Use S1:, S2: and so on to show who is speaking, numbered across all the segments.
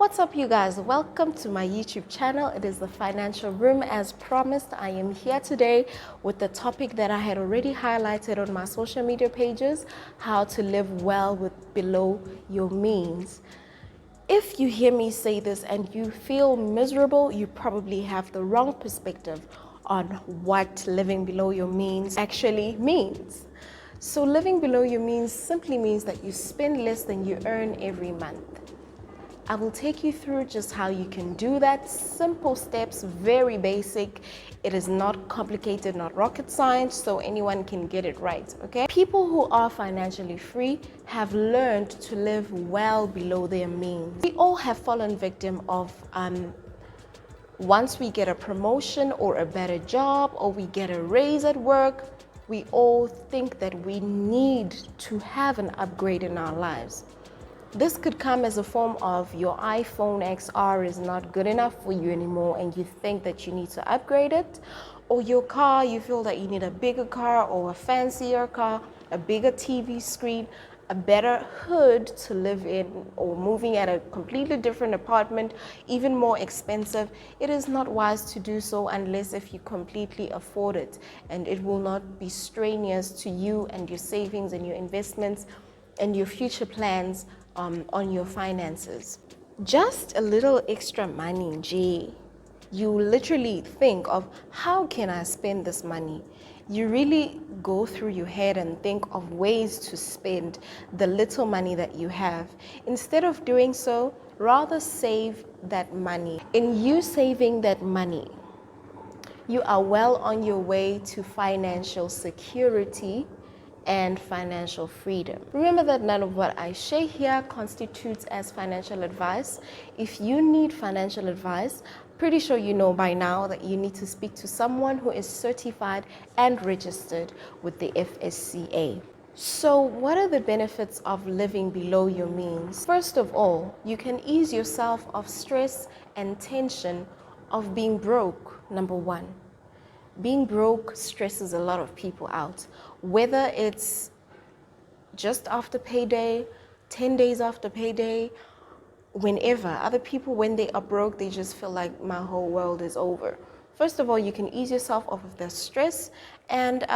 S1: What's up, you guys? Welcome to my YouTube channel. It is the Financial Room. As promised, I am here today with the topic that I had already highlighted on my social media pages: how to live well with below your means. If you hear me say this and you feel miserable, you probably have the wrong perspective on what living below your means actually means. So living below your means simply means that you spend less than you earn every month. I will take you through just how you can do that. Simple steps, very basic. It is not complicated, not rocket science, so anyone can get it right, okay? People who are financially free have learned to live well below their means. We all have fallen victim of once we get a promotion or a better job or we get a raise at work, we all think that we need to have an upgrade in our lives. This could come as a form of your iPhone XR is not good enough for you anymore and you think that you need to upgrade it, or your car, you feel that you need a bigger car or a fancier car, a bigger TV screen, a better hood to live in, or moving at a completely different apartment, even more expensive. It is not wise to do so unless if you completely afford it, and it will not be strenuous to you and your savings and your investments and your future plans on your finances. Just a little extra money, G. You literally think of, how can I spend this money? You really go through your head and think of ways to spend the little money that you have. Instead of doing so, rather save that money. In you saving that money, you are well on your way to financial security and financial freedom. Remember that none of what I share here constitutes as financial advice. If you need financial advice, pretty sure you know by now that you need to speak to someone who is certified and registered with the FSCA. So what are the benefits of living below your means? First of all, you can ease yourself of stress and tension of being broke, number one. Being broke stresses a lot of people out, whether it's just after payday, 10 days after payday, whenever. Other people, when they are broke, they just feel like my whole world is over. First of all, you can ease yourself off of the stress and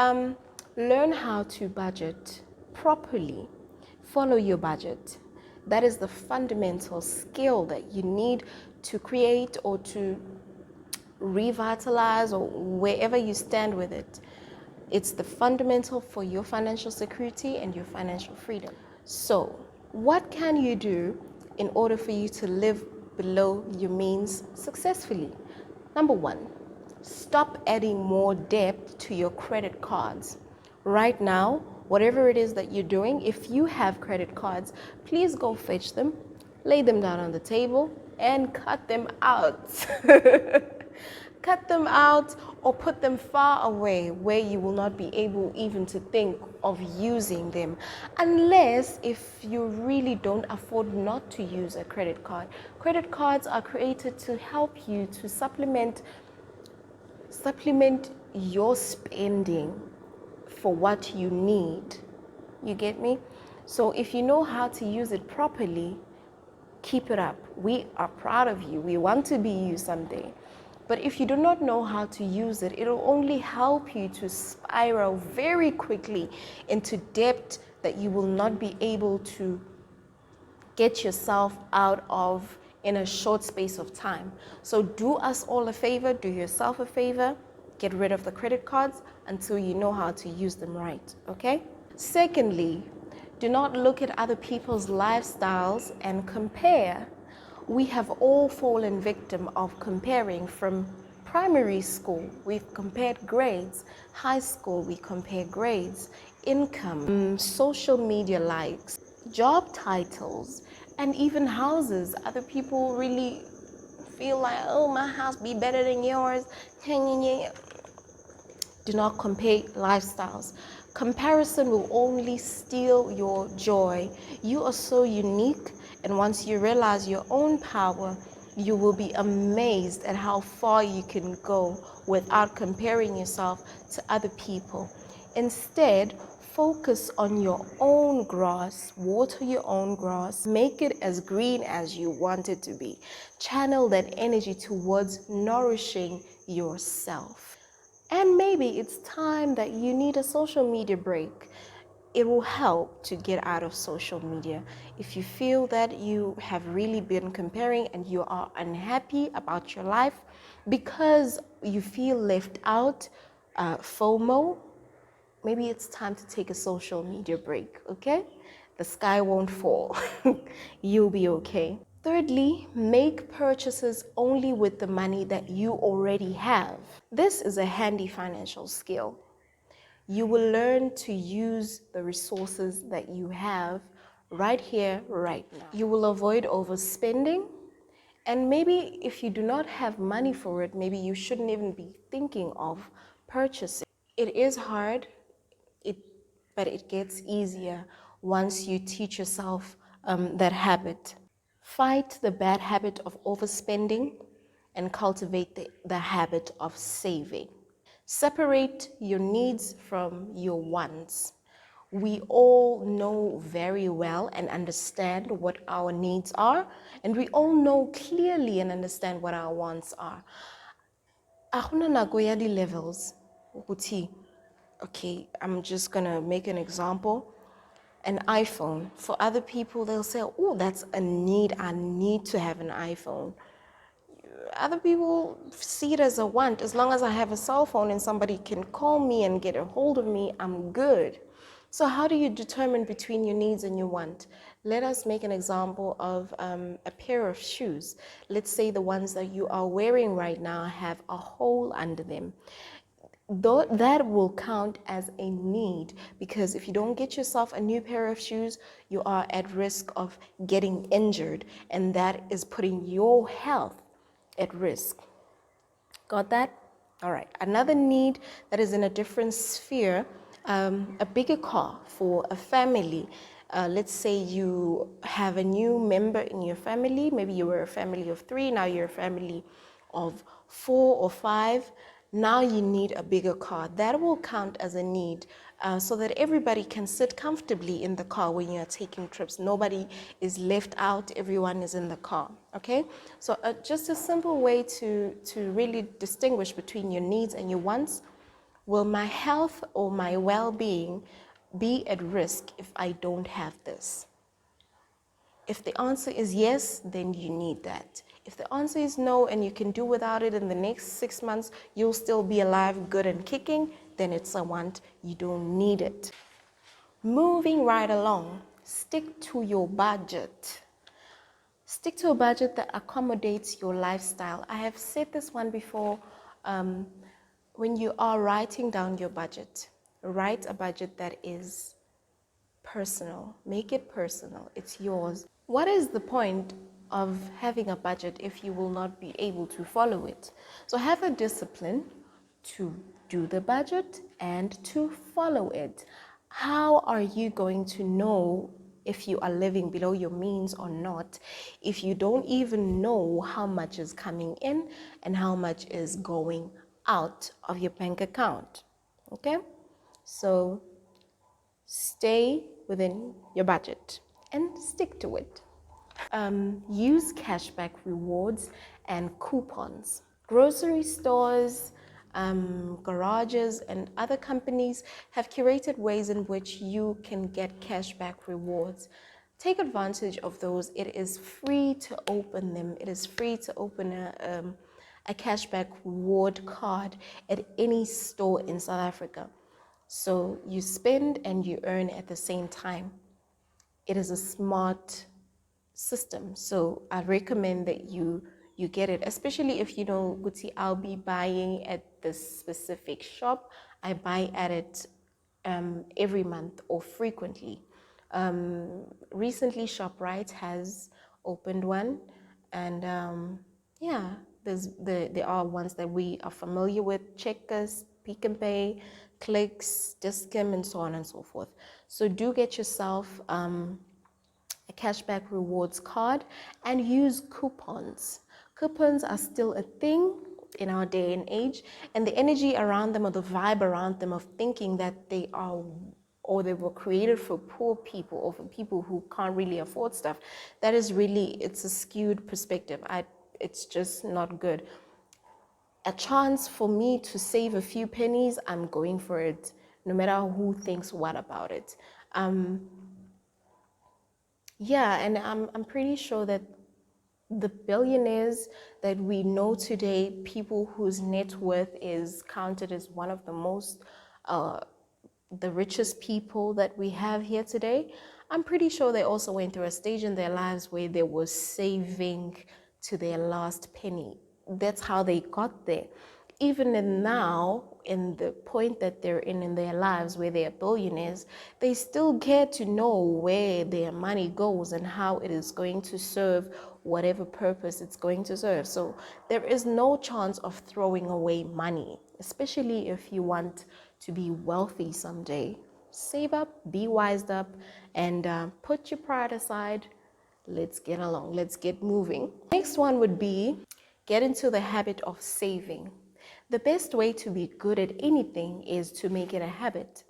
S1: learn how to budget properly. Follow your budget. That is the fundamental skill that you need to create or to revitalize, or wherever you stand with it. It's the fundamental for your financial security and your financial freedom. So what can you do in order for you to live below your means successfully? Number one, stop adding more debt to your credit cards. Right now, whatever it is that you're doing, if you have credit cards, please go fetch them, lay them down on the table, and cut them out. Cut them out or put them far away where you will not be able even to think of using them, unless if you really don't afford not to use a credit card. Credit cards are created to help you to supplement your spending for what you need. You get me? So if you know how to use it properly, keep it up. We are proud of you. We want to be you someday. But if you do not know how to use it, it'll only help you to spiral very quickly into debt that you will not be able to get yourself out of in a short space of time. So do us all a favor, do yourself a favor, get rid of the credit cards until you know how to use them right, okay? Secondly, do not look at other people's lifestyles and compare. We have all fallen victim of comparing. From primary school, we've compared grades. High school, we compare grades, income, social media likes, job titles, and even houses. Other people really feel like, oh, my house be better than yours. Do not compare lifestyles. Comparison will only steal your joy. You are so unique, and once you realize your own power, you will be amazed at how far you can go without comparing yourself to other people. Instead, Focus on your own grass, water your own grass, make it as green as you want it to be. Channel that energy towards nourishing yourself. And maybe it's time that you need a social media break. It will help to get out of social media. If you feel that you have really been comparing and you are unhappy about your life because you feel left out, FOMO, maybe it's time to take a social media break, okay? The sky won't fall. You'll be okay. Thirdly, make purchases only with the money that you already have. This is a handy financial skill. You will learn to use the resources that you have right here, right now. You will avoid overspending. And maybe if you do not have money for it, maybe you shouldn't even be thinking of purchasing. It is hard, but it gets easier once you teach yourself that habit. Fight the bad habit of overspending and cultivate the habit of saving. Separate your needs from your wants. We all know very well and understand what our needs are, and we all know clearly and understand what our wants are. Akuna nako ya di levels ukuthi, okay, I'm just gonna make an example. An iPhone. For other people, they'll say, oh, that's a need. I need to have an iPhone. Other people see it as a want. As long as I have a cell phone and somebody can call me and get a hold of me, I'm good. So how do you determine between your needs and your want? Let us make an example of a pair of shoes. Let's say the ones that you are wearing right now have a hole under them. Though that will count as a need, because if you don't get yourself a new pair of shoes, you are at risk of getting injured, and that is putting your health at risk. Got that? All right. Another need that is in a different sphere, a bigger car for a family. Let's say you have a new member in your family. Maybe you were a family of 3, now you're a family of 4 or 5. Now you need a bigger car. That will count as a need, so that everybody can sit comfortably in the car when you're taking trips. Nobody is left out. Everyone is in the car. Okay? So just a simple way to really distinguish between your needs and your wants. Will my health or my well-being be at risk if I don't have this? If the answer is yes, then you need that. If the answer is no and you can do without it in the next 6 months, you'll still be alive, good and kicking, then it's a want. You don't need it. Moving right along, stick to your budget. Stick to a budget that accommodates your lifestyle. I have said this one before. When you are writing down your budget, write a budget that is personal. Make it personal. It's yours. What is the point of having a budget if you will not be able to follow it? So have a discipline to do the budget and to follow it. How are you going to know if you are living below your means or not if you don't even know how much is coming in and how much is going out of your bank account? Okay? So stay within your budget and stick to it. Use cashback rewards and coupons. Grocery stores, garages, and other companies have curated ways in which you can get cashback rewards. Take advantage of those. It is free to open them. It is free to open a cashback reward card at any store in South Africa. So you spend and you earn at the same time. It is a smart system. So I recommend that you get it, especially if you know, Guti, I'll be buying at this specific shop. I buy at it every month or frequently. Recently, ShopRite has opened one, and yeah, there are ones that we are familiar with: Checkers, Pick and Pay, Clicks, Discount, and so on and so forth. So do get yourself a cashback rewards card and use coupons. Coupons are still a thing in our day and age, and the energy around them or the vibe around them of thinking that they are or they were created for poor people or for people who can't really afford stuff, that is really, it's a skewed perspective. It's just not good. A chance for me to save a few pennies, I'm going for it, no matter who thinks what about it. Yeah, and I'm pretty sure that the billionaires that we know today, people whose net worth is counted as one of the most, the richest people that we have here today, I'm pretty sure they also went through a stage in their lives where they were saving to their last penny. That's how they got there. Even now, in the point that they're in their lives where they are billionaires, they still get to know where their money goes and how it is going to serve whatever purpose it's going to serve. So there is no chance of throwing away money, especially if you want to be wealthy someday. Save up, be wised up, and put your pride aside. Let's get along, let's get moving. Next one would be get into the habit of saving. The best way to be good at anything is to make it a habit.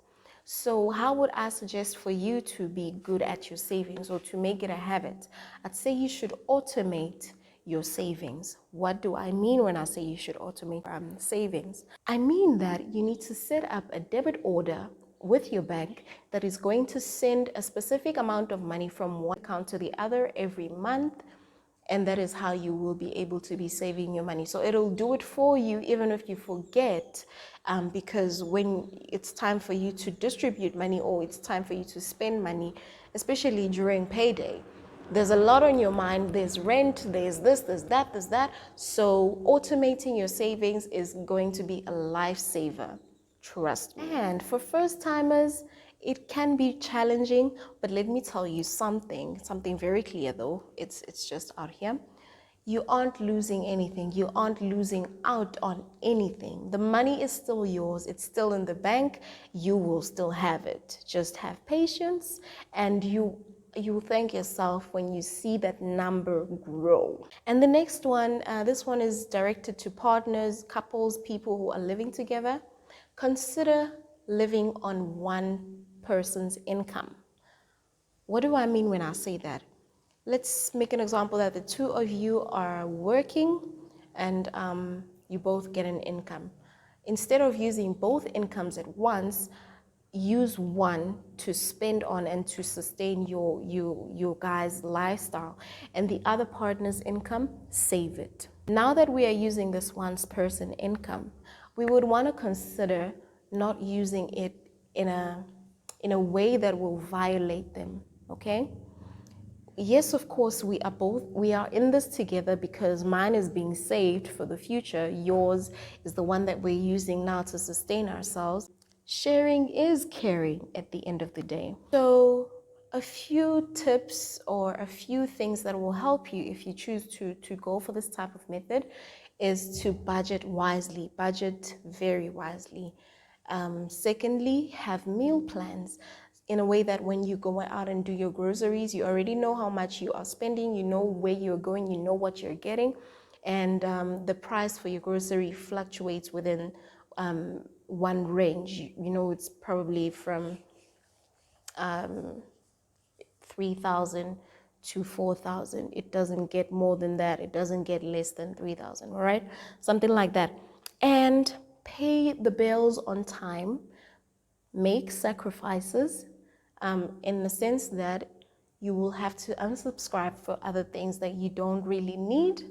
S1: So how would I suggest for you to be good at your savings or to make it a habit? I'd say you should automate your savings. What do I mean when I say you should automate savings? I mean that you need to set up a debit order with your bank that is going to send a specific amount of money from one account to the other every month, and that is how you will be able to be saving your money. So it'll do it for you even if you forget, because when it's time for you to distribute money or it's time for you to spend money, especially during payday, there's a lot on your mind. There's rent, there's this, there's that, there's that. So automating your savings is going to be a lifesaver. Trust me. And for first timers, it can be challenging, but let me tell you something very clear though. It's just out here. You aren't losing anything. You aren't losing out on anything. The money is still yours. It's still in the bank. You will still have it. Just have patience, and you will thank yourself when you see that number grow. And the next one, this one is directed to partners, couples, people who are living together. Consider living on one person's income. What do I mean when I say that? Let's make an example that the two of you are working and you both get an income. Instead of using both incomes at once, use one to spend on and to sustain your guys' lifestyle, and the other partner's income, save it. Now that we are using this one person income, we would want to consider not using it in a way that will violate them, okay? Yes, of course, we are in this together because mine is being saved for the future. Yours is the one that we're using now to sustain ourselves. Sharing is caring at the end of the day. So a few tips or a few things that will help you if you choose to go for this type of method is to budget wisely, budget very wisely. Secondly, have meal plans in a way that when you go out and do your groceries, you already know how much you are spending, you know where you're going, you know what you're getting, and the price for your grocery fluctuates within one range. You know, it's probably from 3,000 to 4,000. It doesn't get more than that. It doesn't get less than 3,000, all right? Something like that. And pay the bills on time. Make sacrifices in the sense that you will have to unsubscribe for other things that you don't really need.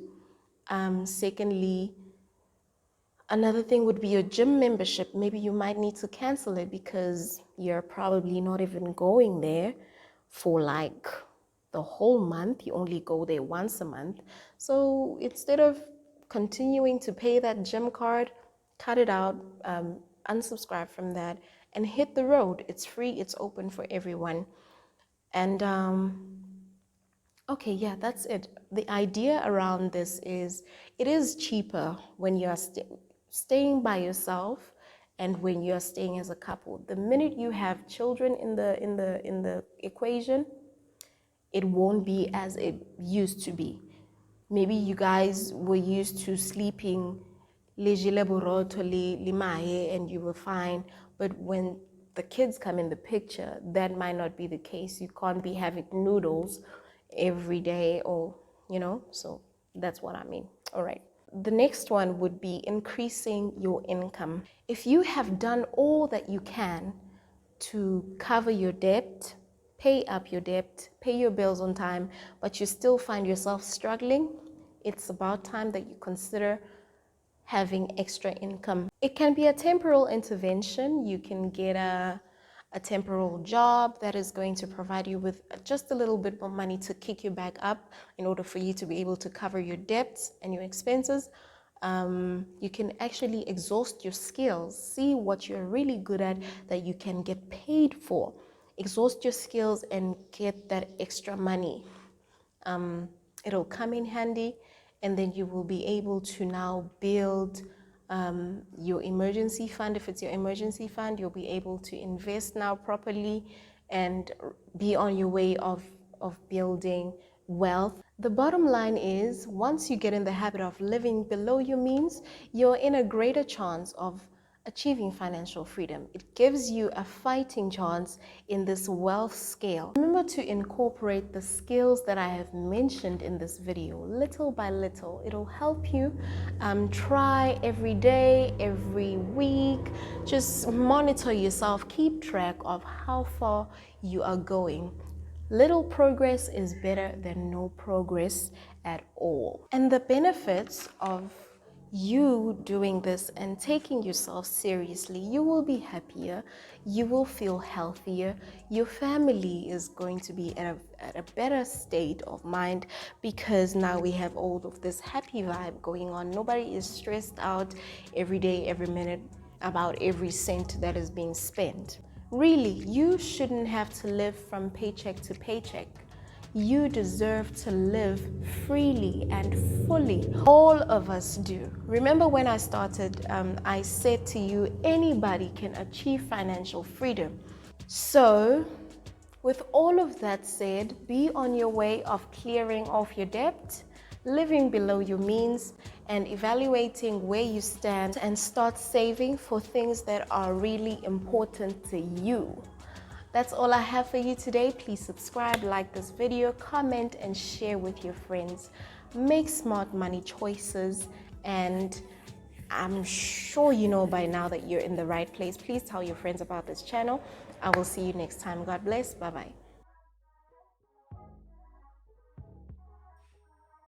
S1: Secondly, another thing would be your gym membership. Maybe you might need to cancel it because you're probably not even going there for like the whole month. You only go there once a month. So instead of continuing to pay that gym card, cut it out, unsubscribe from that, and hit the road. It's free, it's open for everyone. And okay, yeah, that's it. The idea around this is it is cheaper when you are staying by yourself and when you are staying as a couple. The minute you have children in the equation, it won't be as it used to be. Maybe you guys were used to sleeping and you were fine, but when the kids come in the picture, that might not be the case. You can't be having noodles every day, or, so that's what I mean. All right. The next one would be increasing your income. If you have done all that you can to cover your debt, pay up your debt, pay your bills on time, but you still find yourself struggling, it's about time that you consider having extra income. It can be a temporal intervention. You can get a temporal job that is going to provide you with just a little bit more money to kick you back up in order for you to be able to cover your debts and your expenses. You can actually exhaust your skills, see what you're really good at that you can get paid for. Exhaust your skills and get that extra money. It'll come in handy, and then you will be able to now build your emergency fund. If it's your emergency fund, you'll be able to invest now properly and be on your way of building wealth. The bottom line is, once you get in the habit of living below your means, you're in a greater chance of achieving financial freedom. It gives you a fighting chance in this wealth scale. Remember to incorporate the skills that I have mentioned in this video little by little. It'll help you try every day, every week. Just monitor yourself, keep track of how far you are going. Little progress is better than no progress at all. And the benefits of you doing this and taking yourself seriously, you will be happier, you will feel healthier, your family is going to be at a better state of mind, because now we have all of this happy vibe going on. Nobody is stressed out every day, every minute about every cent that is being spent. Really, you shouldn't have to live from paycheck to paycheck. You deserve to live freely and fully. All of us do. Remember when I started, I said to you, anybody can achieve financial freedom. So, with all of that said, be on your way of clearing off your debt, living below your means, and evaluating where you stand, and start saving for things that are really important to you. That's all I have for you today. Please subscribe, like this video, comment, and share with your friends. Make smart money choices, and I'm sure you know by now that you're in the right place. Please tell your friends about this channel. I will see you next time. God bless. Bye-bye.